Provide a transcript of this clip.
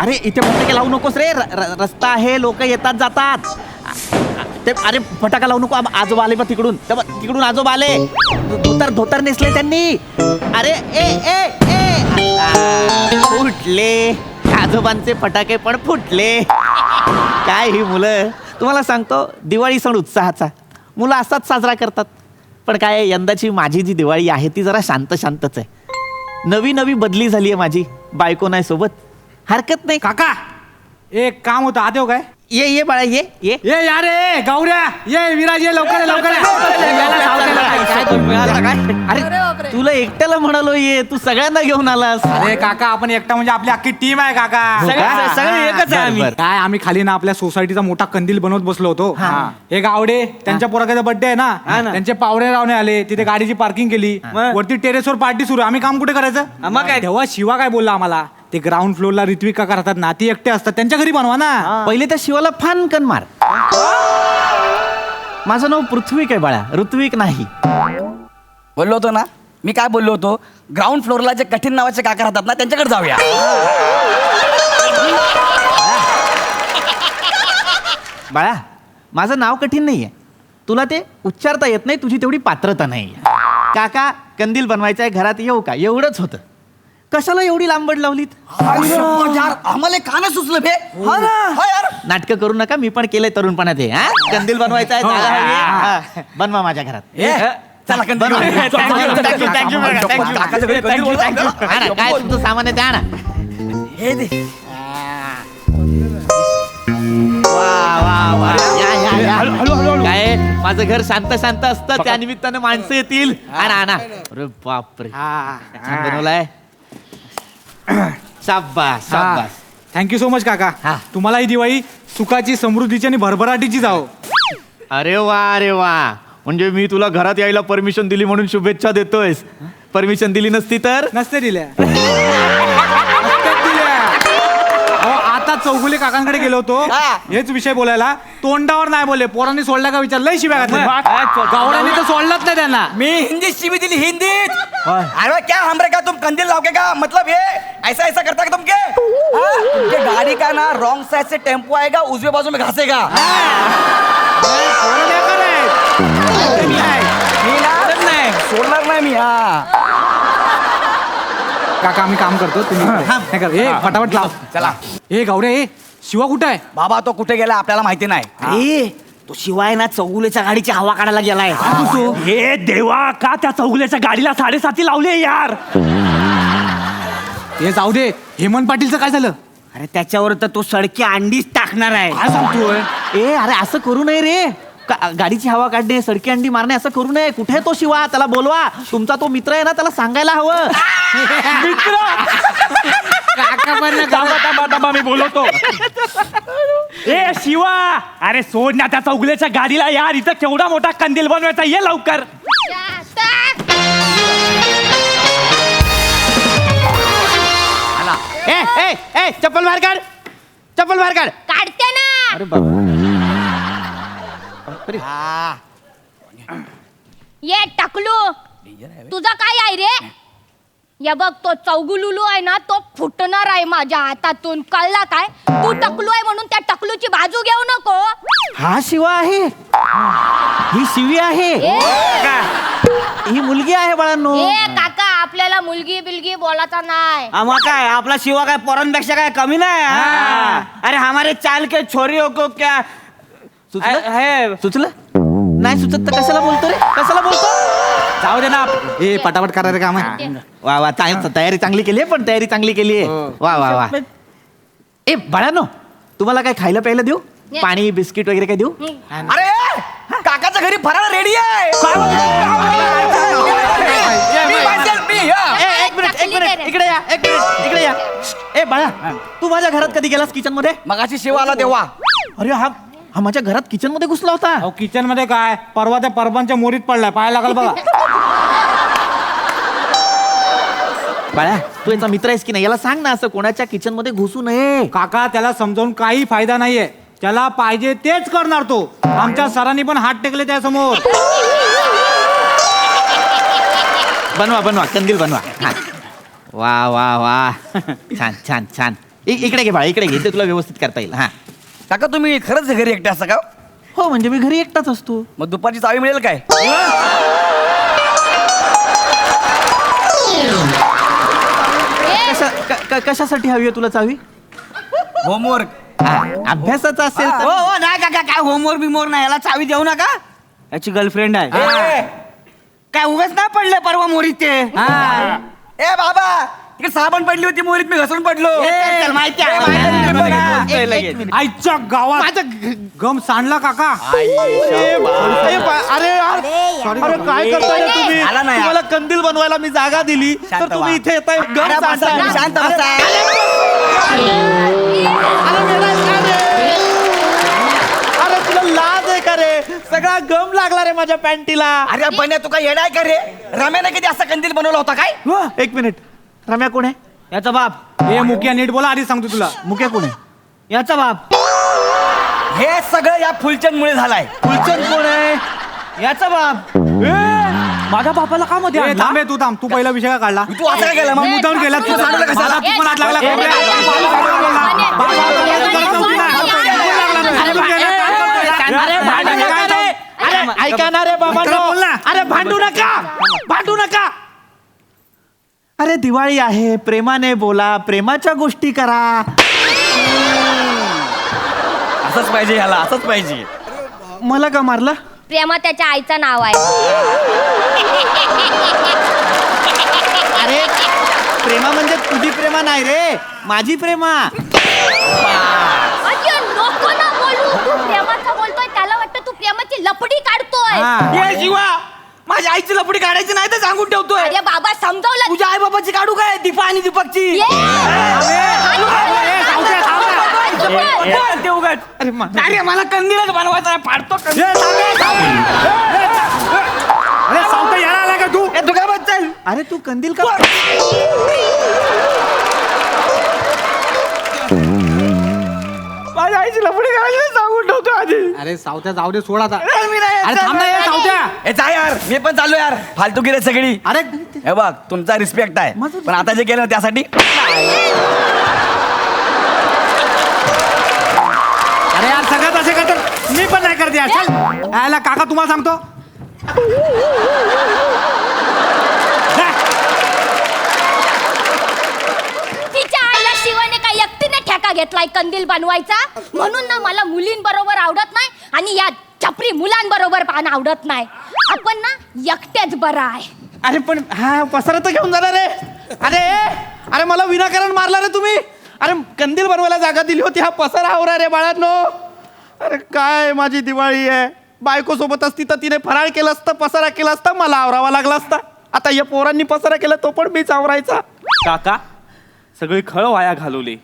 अरे इथे फटाके लावू नकोस रे, रस्ता आहे, लोक येतात जातात. ते अरे फटाका लावू नको, आजोबा आले बा तिकडून, तिकडून आजोबा आले, धोतर नेसले त्यांनी. अरे ए ए ए फुटले, आजोबांचे फटाके पण फुटले. काय ही मुलं, तुम्हाला सांगतो दिवाळी सण उत्साहाचा, मुलं असाच साजरा करतात. पण काय यंदाची माझी जी दिवाळी आहे ती जरा शांतच आहे. नवी बदली झाली आहे माझी, बायको नाही सोबत, हरकत नाही. काका एक काम होतं, आते हो काय? ये बाळा ये यार ए गौऱ्या, ये विराज, ये लवकर अरे तुला एकट्याला म्हणालो ये, तू सगळ्यांना घेऊन आलास. अरे काका आपण एकटा म्हणजे आपली अख्खी टीम आहे काका. सगळे एकच आहे आम्ही. काय आम्ही खाली ना आपल्या सोसायटीचा मोठा कंदील बनवत बसलो होतो. हे गावडे त्यांच्या पोराचा बर्थडे आहे ना, त्यांचे पावरे रावणे आले, तिथे गाडीची पार्किंग केली, वरती टेरेसवर पार्टी सुरू. आम्ही काम कुठे करायचं? मग काय तेव्हा शिवा काय बोलला आम्हाला, ते ग्राउंड फ्लोअरला ऋत्विक काका राहतात ना, ती एकटे असतात, त्यांच्या घरी बनवा ना. पहिले त्या शिवाला फानकन मार. माझं नाव पृथ्वीक आहे बाळा, ऋत्विक नाही. बोललो होतो ना मी, काय बोललो होतो, ग्राउंड फ्लोअरला जे कठीण नावाचे काका राहतात ना त्यांच्याकडे जाऊया. बाळा माझं नाव कठीण नाहीये, तुला ते उच्चारता येत नाही, तुझी तेवढी पात्रता नाही. काका कंदील बनवायचा आहे, घरात येऊ का, एवढंच होतं. कशाला एवढी लांबड लावलीत? यार आम्हाला का नाही सुचलं बे? यार नाटकं करू नका, मी पण केलंय तरुणपणात हे. तुमचा बनवायचा आहे, जागा हवी आहे. बनवा माझ्या घरात. चला काय तुमचं सामान आहे ते आणा. हे दे. वा काय माझं घर शांत असतं, त्या निमित्तानं माणसं येतील. आणा. अरे बापरे, छान बनवलाय. शाबास. थँक्यू सो मच काका. तुम्हाला ही दिवाळी सुखाची, समृद्धीची आणि भरभराटीची जाओ. अरे वा, म्हणजे मी तुला घरात यायला परमिशन दिली म्हणून शुभेच्छा देतोयस. परमिशन दिली नसती तर? नसते दिल्या. आता चौगुले काकांकडे गेलो होतो हेच विषय बोलायला, तोंडावर नाही बोलले, पोरांनी सोडला का विचार, लय शिव्या घातल्या. गावड्यांनी तर सोडलाच नाही त्यांना. मी हिंदीत शिवी दिली, हिंदीत. अरे क्या हमरे का तुम कंदील लाओगे का, मतलब ये ऐसा करता है तुम के? तुमके गाड़ी का ना रॉन्ग साइड से टेम्पो आएगा, उजवे बाजू में घासेगा. सोडणार नाही मी. काका आम्ही काम करतो, तुम्ही फटाफट लाव. चला. हे गावड्या, हे शिवा कुठे आहे? बाबा तो कुठे गेला आपल्याला माहिती नाही. तो शिवाय ना चौगुलेच्या गाडीची हवा काढायला गेलाय. हे देवा, का त्या चौगुल्याच्या गाडीला 7.5 लावले यार? हे जाऊ दे, हेमंत पाटीलचं काय झालं? अरे त्याच्यावर तर तो सडकी अंडीच टाकणार आहे. काय सांगतोय? अरे असं करू नये रे, गाडीची हवा काढणे, सडकी अंडी मारणे असं करू नये. कुठे तो शिवा, त्याला बोलवा. तुमचा तो मित्र आहे ना, त्याला सांगायला हवं. थांबा, मी बोलवतो. ए शिवा, अरे सोड ना त्या चौगुल्याच्या गाडीला यार, इथं केवढा मोठा कंदील बनवायचा, ये लवकर. चप्पल बाहेर काढ. काढते ना. अरे बाबा, ये टकलू, तुझा काय आहे रे? या बघ, तो चौगुलुलू आहे ना, तो फुटणार आहे माझ्या हातातून, कळला काय? तू टकलू आहे म्हणून त्या टकलूची बाजू घेऊ नको. हा शिवा आहे, ही शिवी आहे, ही मुलगी आहे बाळांनो. काका आपल्याला मुलगी बिलगी बोलायचा नाही. आम्हा काय, आपला शिवा काय पोरांपेक्षा काय कमी नाही. अरे हमारे चाल के छोरी हो को क्या सुचलं नाही? सुचत तर कशाला बोलतो रे, कशाला बोलतो? जाऊ दे ना, हे पटापट करायचं काम आहे. वा तयारी चांगली केली आहे, पण तयारी चांगली केली आहे. वा. ए बाळांनो, तुम्हाला काय खायला प्यायला देऊ? पाणी बिस्किट वगैरे काय देऊ? अरे काकाच्या घरी फराळ रेडी आहे. एक मिनिट इकडे या. ए बाळा, तू माझ्या घरात कधी गेलास किचन मध्ये? मगाशी शिवा आला तेव्हा. अरे हा माझ्या घरात किचन मध्ये घुसला होता. किचन मध्ये काय, परवा त्या परबांच्या मोरीत पडलाय, पाहायला लागल बघा. बाळा, तू याचा मित्र आहेस की नाही, याला सांग ना असं कोणाच्या किचन मध्ये घुसू नये. काका त्याला समजावून काही फायदा नाहीये, त्याला पाहिजे तेच करणार तो. आमच्या सरांनी पण हात टेकले त्यासमोर. बनवा कंदील बनवा. वा छान. इकडे घे बाळा, इकडे घे, ते तुला व्यवस्थित करता येईल. हा काका तुम्ही खरंच घरी एकटे असता का? हो, म्हणजे मी घरी एकटाच असतो. मग दुपारची चावी मिळेल काय? कशासाठी हवी आहे तुला चावी? होमवर्क. अभ्यासाचा असेल तर. हो नाही काका, काय होमवर्क बिमोर नाही, याला चावी देऊ नका. याची गर्लफ्रेंड आहे. काय उगाच नाही पडले परवा मोरीत ते. ए बाबा, तिकडे साबण पडली होती मोरीत, मी घसरून पडलो. चल, माहिती आहे. एक मिनिट. आईच्या गावात गम सांडला काका. अरे यार, अरे काय करताय रे तुम्ही? आला ना यार. तुम्हाला कंदील बनवायला मी जागा दिली तर शांत तुम्ही व्हा. इथे येताय गम अरे बसा, सांडताय. तुम्ही शांत बसा. अरे तुला लाज आहे का रे? सगळा गम लागला रे माझ्या पॅन्टीला. अरे बन्या, तू काय येडाय का रे? रम्याने कधी असा कंदील बनवला होता काय? एक मिनिट, रम्या कोण आहे? याचा बाप. हे मुख्या नीट बोला, आधी सांगतो तुला. मुक्या कोण आहे? याचा बाप. हे सगळं या फुलचंद मुळे झालाय. फुलचंद कोण आहे? याचा बाप. माझ्या बापाला का मध्ये ए, आणला? थांबे तू थांब, तू पहिला विषय का काढला? तू असं काय केलं मग? मुद्दाम केला तू. सांडलं कशाला? मला तू पण हात लागला. अरे ऐका ना रे बाबा, बोल ना. अरे भांडू नका, भांडू नका. अरे दिवाळी आहे, प्रेमाने बोला, प्रेमाच्या गोष्टी करा. असंच पाहिजे ह्याला, असंच पाहिजे. मला का मारलं? प्रेमा त्याच्या आईचं नाव आहे. अरे प्रेमा म्हणजे तुझी प्रेमा नाही रे, माझी प्रेमा. अरे नको ना बोलू, तू प्रेमाचं बोलतोय, त्याला वाटतं तू प्रेमाची लपडी काढतोय. ये शिवा, माझ्या आईची लपडी काढायची नाही तर सांगून ठेवतोय. अरे बाबा समजावलं. तुझ्या आई बाबाची काढू काय? दीपा आणि दीपकची. ये. ते उगाच. अरे मला कंदीलच बनवायचा आहे, फाडतो कंदील. अरे सावता यायला आला का तू? ए, तू काय बच्चन? अरे तू कंदील का? माझ्या आईची लपडी काढायची सांगून ठेवतो आधी. अरे सावत्या जाऊ दे, सोड आता. मी नाही अरे थांब ना, ये सावत्या. ए जा यार, मी पण चाललो यार. फालतू गेले सगळी. अरे हे बघ, तुमचा रिस्पेक्ट आहे, पण आता जे केलं ना त्यासाठी अरे यार, सगळ्यात असे करतात, मी पण नाही करते यार. चल यायला काका, तुम्हाला सांगतो. तिच्या आईला शिवाने काय एकटीने ठेका घेतलाय कंदील बनवायचा? म्हणून ना मला मुलींबरोबर आवडत नाही आणि या छपरी मुलांबरोबर पण आवडत नाही. आपण ना एकटेच बरं आहे. अरे पण हा पसारा तर घेऊन जाणार रे. अरे मला विनाकारण मारला रे तुम्ही. अरे कंदील बनवायला जागा दिली होती, हा पसारा आवरा रे बाळांनो. अरे काय माझी दिवाळी आहे. बायको सोबत असती तर तिने फराळ केलं असतं, पसारा केला असता, मला आवरावा लागला असता. आता या पोरांनी पसारा केला तो पण मीच आवरायचा. काका, सगळी खळ वाया घालवली.